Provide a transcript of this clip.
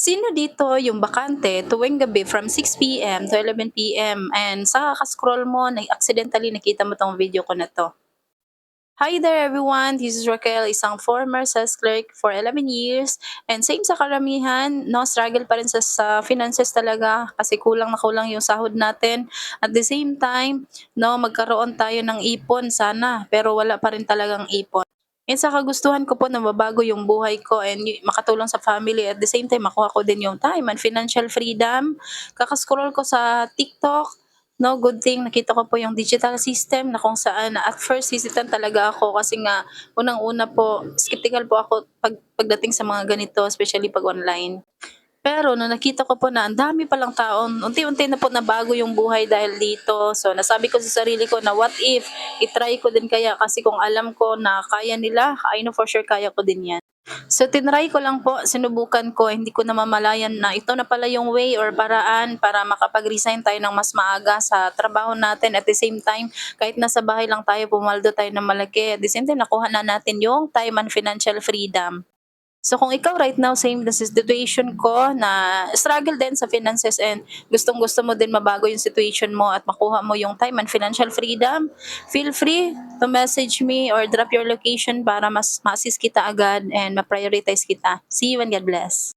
Sino dito yung bakante tuwing gabi from 6 PM to 11 PM and sa kaka-scroll mo accidentally nakita mo 'tong video ko na 'to. Hi there everyone, this is Raquel, isang former sales clerk for 11 years and same sa karamihan, no, struggle pa rin sa finances talaga kasi kulang na kulang yung sahod natin. At the same time, no, magkaroon tayo ng ipon sana pero wala pa rin talagang ipon. And sa kagustuhan ko po na mabago yung buhay ko and makatulong sa family at the same time makuha ko din yung time and financial freedom. Kaka-scroll ko sa TikTok, no, good thing nakita ko po yung digital system na kung saan at first hesitant talaga ako kasi nga unang-una po skeptical po ako pagdating sa mga ganito especially 'pag online. Pero nung nakita ko po na ang dami palang taon, unti-unti na po nabago yung buhay dahil dito. So nasabi ko sa sarili ko na what if i-try ko din kaya kasi kung alam ko na kaya nila, I know for sure kaya ko din 'yan. So tinry ko lang po, sinubukan ko, hindi ko namamalayan na ito na pala yung way or paraan para makapag-resign tayo ng mas maaga sa trabaho natin. At the same time, kahit nasa bahay lang tayo, pumaldo tayo ng malaki. At the same time, nakuha na natin yung time and financial freedom. So kung ikaw right now same na situation ko na struggle din sa finances and gustong-gusto mo din mabago yung situation mo at makuha mo yung time and financial freedom, feel free to message me or drop your location para mas ma-assist kita agad and ma-prioritize kita. See you and God bless.